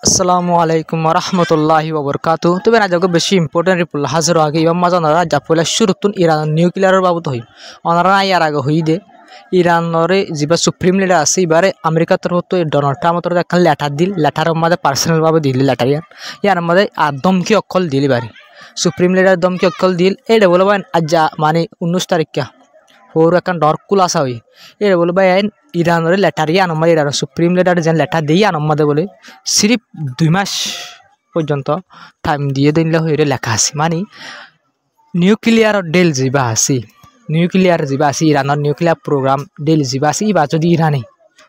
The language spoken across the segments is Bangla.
আসসালামু আলাইকুম রহমতুল্লাহি ওবরকাতু তবে না যাকে বেশি ইম্পর্টেন্ট রিপোর্ট হাজার আগে ইমাম মাজানারা জাপলা শুরুতুন ইরান নিউক্লিয়ারের বাবদ হই ওনারা ইয়ার আগে হই দে ইরানরে যা সুপ্রিম লিডার আছে এবারে আমেরিকার তরফ তো ডোনাল্ড ট্রাম্প তরফ একটা লেটার দিল লেটারের মধ্যে পার্সোনাল ভাবে দিল লেটার ইয়ার মধ্যে আর দমকি অক্ষল দিল এবারে সুপ্রিম লিডার দমকি অক্ষল দিল এটা বলবেন আজ মানে 19 তারিখ ওর এখন ডর কুলাসা হই এটা বলবে ইরানের লেটার আনম্মা ইরান সুপ্রিম লিডার যেন লেটার দিয়ে আনম্মাদে বলে সিরিফ 2 মাস পর্যন্ত টাইম দিয়ে দিলে হয়ে লেখা আছে মানে নিউক্লিয়ার ডেল যা আছে নিউক্লিয়ার যা আছে ইরানের নিউক্লিয়ার প্রোগ্রাম ডেল যা আছে বা যদি ইরানে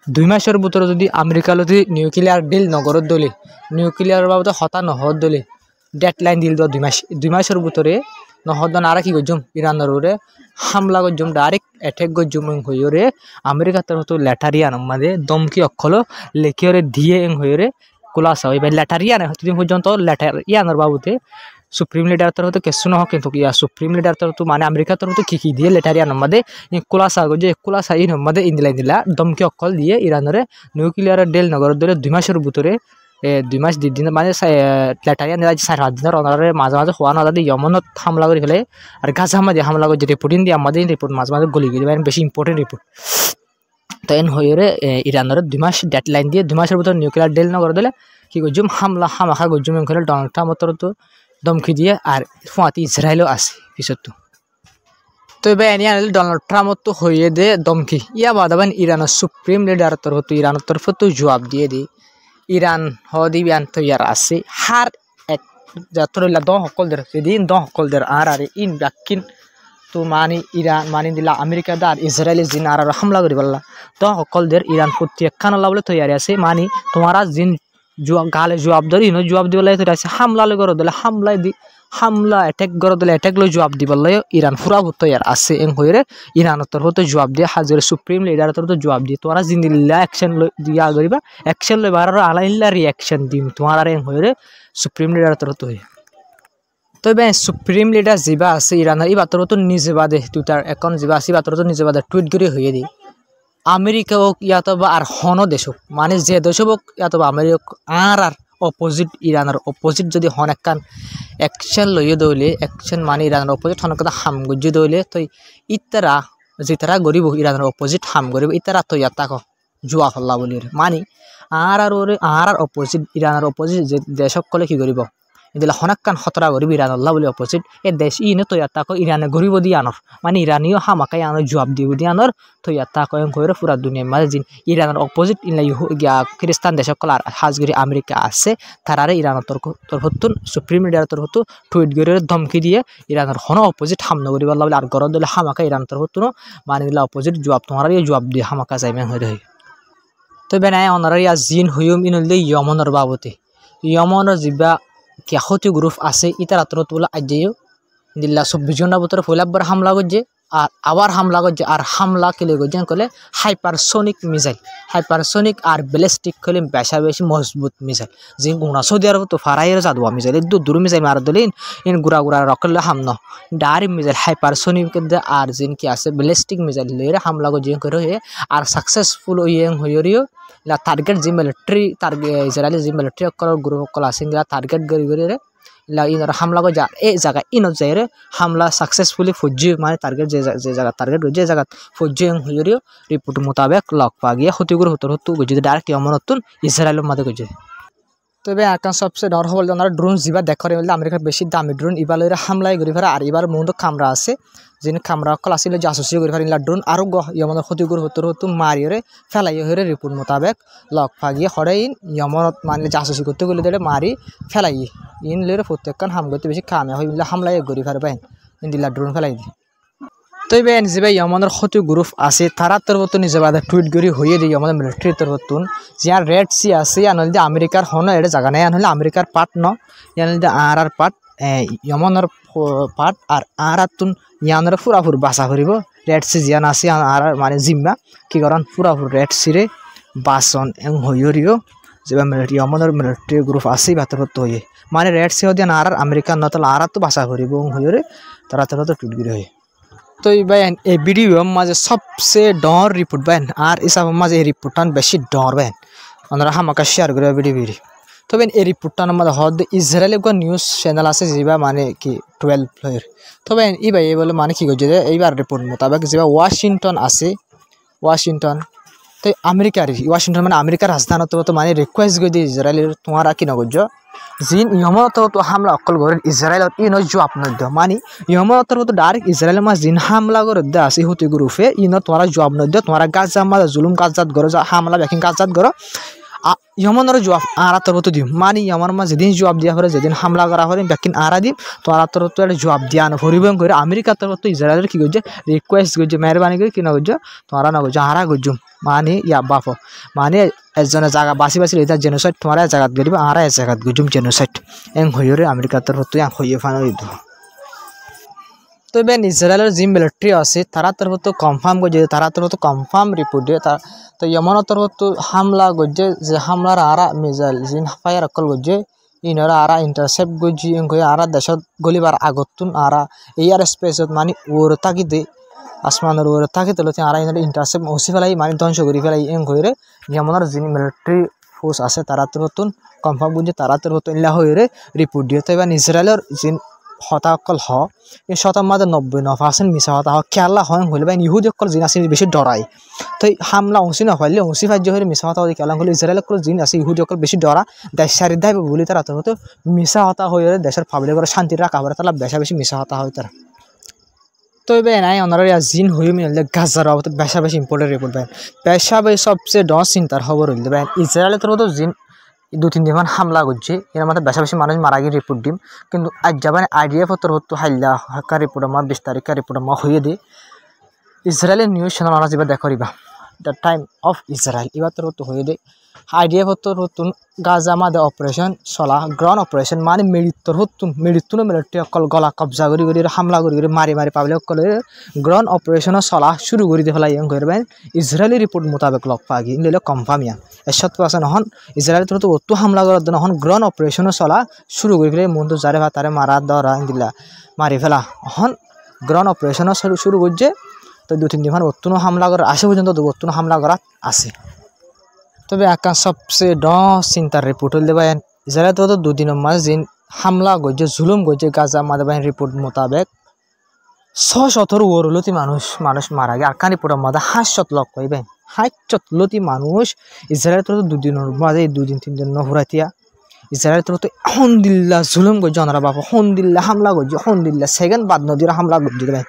2 মাসের ভিতরে যদি আমেরিকা যদি নিউক্লিয়ার ডেল নগরত দলে নিউক্লিয়ার বাবদ হতা নহদ দলে ডেডলাইন দিল 2 মাসের ভিতরে নহদন আর কি গজম ইরানের ওরে হামলা গজম ডাইরেক্ট অ্যাটাক গজম হইরে আমেরিকা তরফ লেটারিয়ান আমাদের দমকি অক্ষল লেখিওরে দিয়ে হইরে কুলাসা হইবে লেটারিয়ান হতে পর্যন্ত লেটারিয়ানের বাবুতে সুপ্রিম লিডার তরফ কেসু নহ কিন্তু ইয়া সুপ্রিম লিডার তরফ মানে আমেরিকা তরফ কি দিয়ে লেটারিয়ান আমাদের কুলাসা গজে কুলাসা ইন আমাদের ইনলাই দিলা দমকি অক্ষল দিয়ে ইরানের নিউক্লিয়ার ডেল নগর ধরে 2 মাসের ভিতরে 2 মাস 2 দিন মানে লেটারিয়ান 4-5 দিনের অনারে মাঝে মাঝে হওয়া না দিয়ে ইয়মনত হামলা করে ফেলে আর গাজা মাঝে হামলা করে রিপোর্টিং দিয়ে আমাদের রিপোর্ট মাঝে মাঝে গলি গেলে বেশি ইম্পর্টেন্ট রিপোর্ট তো এন হয়ে ইরানের 2 মাস ডেডলাইন দিয়ে 2 মাসের ভিতরে নিউক্লিয়ার ডেল নগর দিলে কি গজুম হামলা হামাখা গজুম করে ডোনাল্ড ট্রাম্প তো দমকি দিয়ে আর ফুয়াতি ইসরায়েলও আছে পিছত তো এবার এনে আনলে ডোনাল্ড ট্রাম্প তো হয়ে দে দমকি ইয়া বাদাবান ইরানের সুপ্রিম লিডার তরফ তো ইরানের তরফ তো জবাব দিয়ে দি ইরান হদি বিয়ান তো ইয়ার আছে হার এক যাত্রলা দ সকলদের সেদিন দ সকলদের আর ইন ব্যাকিন তো মানে ইরান মানে দিলা আমেরিকা দা আর ইসরায়েল জিন আর হামলা করি বললা দ সকলদের ইরান প্রত্যেক খানা বলে তৈরি আছে মানে তোমারা জিন গালে জবাব ধরি ইনো জবাব দিবলে তো আছে হামলা লই গর দিলে হামলায় দি হামলা অ্যাটাক গর দিলে অ্যাটাক লই জবাব দিবলে ইরান পুরা তৈয়ার আছে এং হইরে ইরানের তরফ তো জবাব দিয়ে হাজার সুপ্রিম লিডার তরফ তো জবাব দিয়ে তোমরা জিন্দিল্লা অ্যাকশন দিয়া করিবা অ্যাকশন লই বার আলাইল্লা রিঅ্যাকশন দিম তোমার এং হইরে সুপ্রিম লিডার তরফ তো হই তবে সুপ্রিম লিডার যা আছে ইরানের এই বাতর তো নিজে বাদে টুইটার অ্যাকাউন্ট যা আছে বাতর তো নিজে বাদে টুইট করে হয়ে দি আমেরিকা হোক ইয়াতো বা আর হন দেশ হোক মানে যে দেশ হোক ইয়াতো বা আমেরিকা আর অপোজিট ইরানের অপোজিট যদি হন একখান অ্যাকশন লইয়ে দইলে অ্যাকশন মানে ইরানের অপোজিট হন কথা হাম গুজি দইলে তো ইতারা যেতারা গরিব ইরানের অপোজিট হাম গরিব ইতারা তো ইয়াতাক জুয়া হল্লা বলি মানে আর অপোজিট ইরানের অপোজিট যে দেশ সকলে কি করিব এদিলা হনাক্কান খতরা গরিব ইরান আল্লাহ বলে অপোজিট এ দেশ ইনে তৈয়াত্তাক ইরানে গরিব দিয়ে আনর মানে ইরানিও হামাকাই আনর জবাব দিব দিয়ে আনর তৈয়াত্তাক করে পুরা দুনিয়ার মাঝে জিন ইরানের অপোজিট ইনলাই খ্রিস্টান দেশ সকল আর হাজগরি আমেরিকা আছে তারারে ইরানের তরফতুন সুপ্রিম লিডার তরফতু টুইট করে ধমকি দিয়ে ইরানের হন অপোজিট হামলা করিব আল্লাহ বলে আর গরম দিলে হামাকা ইরান তরফতুন মানে দিলা অপোজিট জবাব তোমার জবাব দিয়ে হামাকা যাইবেন হয়ে তো বেনায় অনারা ইয়া জিন হুয়ুম ইনুল ইয়মনের বাবতে ইয়মনের যা ক্ষতি গ্রুপ আছে ইতার আতরত বলে আজও দিল্লা 24 ঘন্টার ভিতরে ফইলাবার হামলা করছে আর আবার হামলা করছে আর হামলা কেলে করছেন কলে হাইপারসোনিক আর ব্যালিস্টিক কলে বেশি মজবুত মিসাইল যে গুণা সৌদি আরব তো ফারাইয়ের যাদবা মিসাইল দূর মিসাইল মারা দিলেন ইন গুড়া রকলে হামলা ডাইরেক্ট মিসাইল হাইপারসোনিক আর যেন কি আছে ব্যালিস্টিক মিসাইল লইরে হামলা করছে করে আর সাকসেসফুল হইরিও টার্গেট যে মিলিটারি ইসরায়েলি যে মিলিটারি গ্রুপ সকল আছে টার্গেট করে ইনার হামলা করে এই জায়গা ইনত যাই হামলা সাকসেসফুলি ফজ্জি মানে টার্গেট যে জায়গা টার্গেট যে জায়গা ফজ্জি হইরিও রিপোর্ট মোতাবেক লক পা গিয়ে ক্ষতিগ্রস্ত হতো গজি ডাইরেক্ট ইয়মনতুন ইসরায়েলের মাঝে গজি তবে এখন সবচেয়ে ডর হল ওনারা ড্রোন যা দেখার বলতে আমেরিকার বেশি দামি ড্রোন এবার হামলাই করে ফেরা আর এবার মূলত খামরা আছে যিনি খামরা সকল আসলে জাসুসি করে ফেরা ইলা ড্রোন আরও ইয়মনের ক্ষতিগ্রস্ত হতো মারিয়ে ফেলাই হয়ে রিপোর্ট মোতাবেক লক পা গিয়ে হরে ইয়মনত মানে জাসুসি করতে গেলে দেড়ে মারি ফেলাই ইন লেরে প্রত্যেকখান হাম করতে বেশি কামে হয়ে হামলাই করে ফেরবেন ইন্দিলা ড্রোন ফেলাই দি তবে যে ইয়মনের ক্ষতি গ্রুপ আছে তারা তরফতুন নিজে বাদে টুইট করে হয়ে দিয়ে ইয়মনের মিলিটারি তরফতুন যার রেড সি আছে আনলে আমেরিকার হন এটা জায়গা নেই আনলে আমেরিকার পার্ট ন ইয়ানলে আর পার্ট ইয়মনের পার্ট আর তুন ইয়ানের ফুরাফুর বাসা করিব রেড সি জিয়ান আছে আর মানে জিম্মা কি করেন ফুরাফুর রেড সিরে বাসন এং হইরিও যে ইয়মনের মিলিটারি গ্রুপ আছে ভাতরত হয়ে মানে রেড সি হদিয়ান আর আমেরিকার নতল আর তো বাসা করিব হইরে তারা তরফ টুইট করে হয়ে তো ভাইন এই ভিডিও মাঝে সবচেয়ে ডর রিপোর্ট বাইন আর ইসাব মাঝে এই রিপোর্টান বেশি ডর বাইন ওনারা হামাকা শেয়ার করে ভিডিও তবে এই রিপোর্টটার মধ্যে হদ ইসরায়েলের নিউজ চ্যানেল আছে যেবা মানে কি 12 প্লেয়ার তবে এইবার এই বলে মানে কি করছে এইবার রিপোর্ট মোতাবেক যেবা ওয়াশিংটন আছে ওয়াশিংটন তো আমেরিকার ওয়াশিংটন মানে আমেরিকার রাজধানী তো মানে রিকোয়েস্ট করে দিয়ে ইসরায়েলের তোমারা কি নগর্য জিন ইহমত তো হামলা অকল করে ইসরায়েলত ইনো জবাব নদ্য মানে ইহমত তো ডাইরেক্ট ইসরায়েলের মা জিন হামলা করে দে আছে হুতি গ্রুপে ইনো তোমারা জবাব নদ্য তোমারা গাজা মা জুলুম কাজাত করো হামলা ব্যাকিং কাজাত করো ইয়মনের জবাব আরা তোর তো দিম মানে ইয়মন মা যেদিন জবাব দিয়া হরে যেদিন হামলা করা হরে ব্যাকিন আরা দিম তো আরা তোর তো একটা জবাব দিয়া হরিবং করে আমেরিকা তোর তো ইসরায়েলের কি করছে রিকোয়েস্ট করছে মেহরবানি করে কি না করছে তোমরা না করছো আরা করছো মানে ইয়া বাপ মানে একজনের জায়গা বাসি বাসি এটা জেনোসাইড তোমার জায়গাত গরিব আরা এক জায়গাত গুজুম জেনোসাইড এং হইরে আমেরিকা তোর তো হইয়ে ফানো দিত তো বেন ইসরায়েলের যে মিলিটারি আছে তারা তোর তো কনফার্ম করছে তারা তোর তো কনফার্ম রিপোর্ট দিয়ে তার তো ইয়মনের তোর তো হামলা করছে যে হামলার আরা মিসাইল জিন ফায়ার অকল করছে ইনরা আরা ইন্টারসেপ্ট করছি আরা দেশত গলিবার আগতুন আরা এয়ার স্পেসত মানে ওর থাকি দে আসমানের ওর থাকি তোলতে আরা ইনরা ইন্টারসেপ্ট ওসি ফেলাই মানে ধ্বংস করে ফেলাই হইরে ইয়মনের যে মিলিটারি ফোর্স আছে তারা তোর নতুন কনফার্ম করছে তারা তোর নতুন ইলা হইরে রিপোর্ট দিয়ে তো এবার ইসরায়েলের যে হতাকল হ এই শতার মাঝে 99% মিশা হতা হ খেলা হয় হইলে বা ইহুদি অকল জিন আছে বেশি ডরাই তো হামলা অংশী নফাইলে অংশী ফাজ্য হয়ে মিশা হতা খেলা হলে ইসরায়েল অকল জিন আছে ইহুদি অকল বেশি ডরা দেশ সারি দেয় বলি তারা তো মিশা হতা হয়ে দেশের পাবলিকের শান্তি রাখা হবে তারা বেশি মিশা হতা হয় তারা তো এবার নাই ওনারা জিন হয়ে মিলে গাজার বাবদ বেশি ইম্পর্টেন্ট রিপোর্ট বেন বেশি সবচেয়ে ডর চিন্তার খবর হইলে বেন ইসরায়েলের তো জিন 2-3 দিন হামলা করছে এর মধ্যে বেশি মানুষ মারা গিয়ে রিপোর্ট দিম কিন্তু আজ যাবেন আইডিএফ তো হাইলা হাক্কা রিপোর্ট আমার 20 তারিখের রিপোর্ট আমার হয়ে দিয়ে ইসরায়েলের নিউজ চ্যানেল আমরা যেবার দেখবা দ্য টাইম অফ ইসরায়েল এবার তো হয়ে দিয়ে আইডিএফ নতুন গাজা মাদে অপারেশন চলা গ্রাউন্ড অপারেশন মানে মৃত্যুন মিলিটারি অকল গলা কবজা করি হামলা করি মারি পাবলিক অকল গ্রাউন্ড অপারেশনও চলা শুরু করে দিয়ে ফেলাই করবেন ইসরায়েলি রিপোর্ট মোতাবেক লগ পাগি নিলে কনফার্ম ইয়া 100% হন ইসরায়েল তো অত হামলা করার জন্য হন গ্রাউন্ড অপারেশনও চলা শুরু করে ফেলে মন তো যারে বা তারে মারা দরা দিলা মারি ফেলা হন গ্রাউন্ড অপারেশনও শুরু করছে তো 2-3 দিন অত্যন্ত হামলা করার আসে পর্যন্ত অত্যন্ত হামলা করা আছে তবে একা সবচেয়ে চিন্তার রিপোর্ট হল দেবেন ইসরায়েল তো 2 দিনের মাঝে দিন হামলা করছে জুলুম করছে গাজা মাদাবাহিনী রিপোর্ট মোতাবেক 617 ওরলতি মানুষ মারা গে আর কান রিপোর্টের মাঝে 500 লক্ষ কইবেন 500 মানুষ ইসরায়েল তো 2 দিনের মাঝে 2-3 দিন নহরাতিয়া ইসরায়েল তো হন্দিল্লা জুলুম করছে ওনারা বাবা হন্দিল্লা হামলা করছে হন্দিল্লা সেকেন্ড বাদ নদীর হামলা করছে দেবেন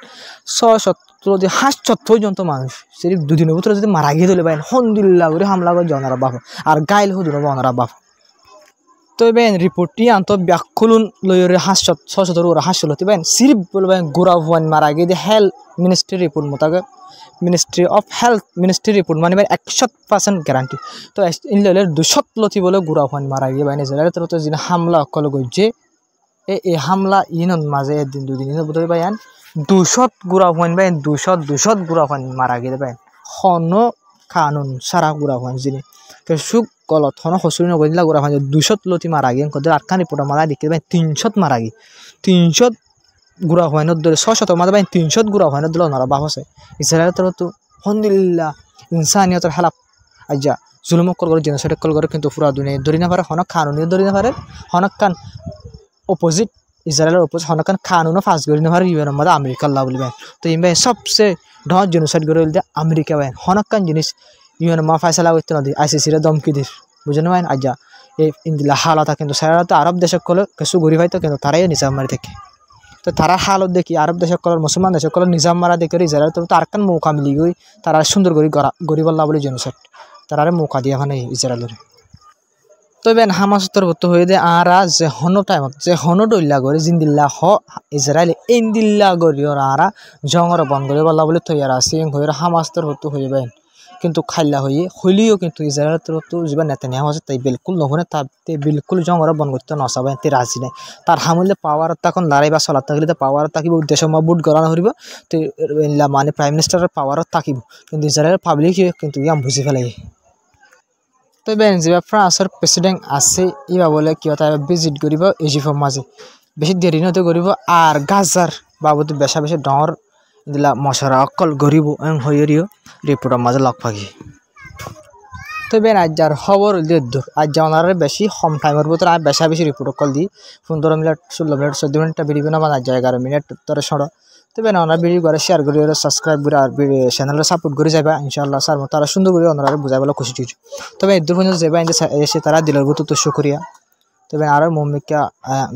570 পর্যন্ত মানুষ সেই 2 দিনের ভিতরে যদি মারা গিয়ে দিলে ভাই হন্দিল্লা করে হামলা করছে ওনারা বাবা আর গাইল হুদুন ওনারা বাবা তো বেন রিপোর্টটি আন্ত ব্যাকুলন লয়রে 670 ওরা হাসলতি বেন সিরিপ বলবেন গোরাভন মারা গিয়ে হেলথ মিনিস্ট্রি রিপোর্ট মোতাবেক ministry of health ministry report মানে 100% গ্যারান্টি তো ইনলের 200 লতি বলে গোরাভন মারা গিয়ে বাইনে জেলার তো যিনি হামলা অকল করছে এই হামলা ইনন মাঝে একদিন 2 দিনের ভিতরে বাইন 200 গোরাভন বাইন 200 গোরাভন মারা গিয়ে বাইন হন কানুন সারা গোরাভন যিনি সুখ গলত হন হসুরি নগর দিলা গোরাভন 200 লতি মারা গিয়ে কদের আরকান রিপোর্ট মারা দেখতে বাইন 300 মারা গিয়ে 300 গুড়া হওয়ানোর দলে 600 মাদা বাইন 300 গুড়া হওয়ানোর দলে ওনারা বাপ আছে ইসরায়েল তো আলহামদুলিল্লাহ ইনসানিয়তের হেলাপ আজ্জা জুলুম করে জেনোসাইড করে কিন্তু পুরা দুনিয়া ধরি না পারে হনক কানুনি ধরি না পারে হনক কান অপোজিট ইসরায়েলের অপোজিট হনক কান কানুনও ফাঁস করি না পারে ইউএন মধ্যে আমেরিকা আল্লাহ বলবেন তো ইমবাই সবচেয়ে ঢ জেনোসাইড করে বলতে আমেরিকা বাইন হনক কান জিনিস ইউএন মা ফাইসলা করতে না দি আইসিসির দমকি দিস বুঝেন বাইন আজ্জা এই ইন্দিলা হালাতা কিন্তু সারা তো আরব দেশক কলে কিছু গরি ভাই তো কিন্তু তারাই নিজাম মারি থাকে তো তারা হালত দেখি আরব দেশক কলর মুসলমান দেশক কলর নিজাম মারা দেখে ইসরায়েল তো আরকান মৌকা মিলি গই তারা সুন্দর করে গরিবাল্লাহ বলে জেনোসাইড তারারে মৌকা দিয়া মানে ইসরায়েলের তো বেন হামাসতর ভর্তি হয়ে দে আরা যে হন টাইমত যে হন ডইল্লা করে জিন্দিল্লা হ ইসরায়েল ইন্দিল্লা গরি ওরা আরা জঙ্গর বন গরিবাল্লাহ বলে তৈয়ার আছে হয়ে হামাসতর ভর্তি হয়ে বেন কিন্তু খাইলা হয়ে হইলেও কিন্তু ইসরায়েলের তো যা নেতানিয়াহু আছে তাই বিলকুল নহনে তাতে বিলকুল জঙ্গর বন করতে নচাবেন তে রাজি নাই তার হামলে পাওয়ার তখন লড়াই বা চলাত থাকলে পাওয়ার থাকিব উদ্দেশ্য বুট গড়ানো হরিব তো মানে প্রাইম মিনিস্টারের পাওয়ার থাকিব কিন্তু ইসরায়েলের পাবলিক কিন্তু ইয়াম বুঝি ফেলাই তো বেন যে ফ্রান্সের প্রেসিডেন্ট আছে ইবা বলে কি তাই ভিজিট করিব ইজিপ্টের মাঝে বেশি দেরি নতে করিব আর গাজার বাবদ বেশি ডর দিলা মশারা অকল গরিব হইরিও রিপোর্টের মাঝে লগ পাগি তবে আজ খবর দূর আজ ওনারে বেশি কম টাইমের ভিতরে আমি বেশি রিপোর্ট কল দিই 15 মিনিট 16 মিনিট 14 মিনিট ভিডিও বানা যায় 11 মিনিট তোর সড় তবে না ওনার ভিডিও করে শেয়ার করে সাবস্ক্রাইব করে আর চ্যানেলে সাপোর্ট করে যাবা ইনশাআল্লাহ স্যার তারা সুন্দর করে ওনারা বুঝাই বলা খুশি হয়েছে তবে দূর পর্যন্ত যাবা এসে তারা দিলের বুতো তো শুকরিয়া তবে আরও মম্মিকা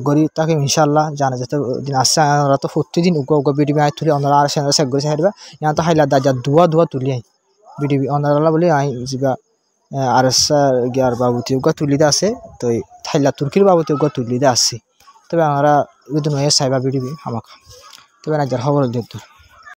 গরি তাকে ইনশাআল্লাহ জানা যেতে দিন আসছে ওরা তো প্রতিদিন উগা ভিডিও আই তুলি ওনারা আর চ্যানেলে চেক করে চাইবা ইয়া তো হাইলা দাজা দুয়া তুলি আই ভিডিও ওনারা বলে আই যা আর গিয়ার বাবুতে উগা তুলিতে আছে তো হাইলা তুর্কির বাবুতে উগা তুলিতে আছে তবে আমরা উদুন সাইবা ভিডিও আমাকে তবে না যার খবর দেখতো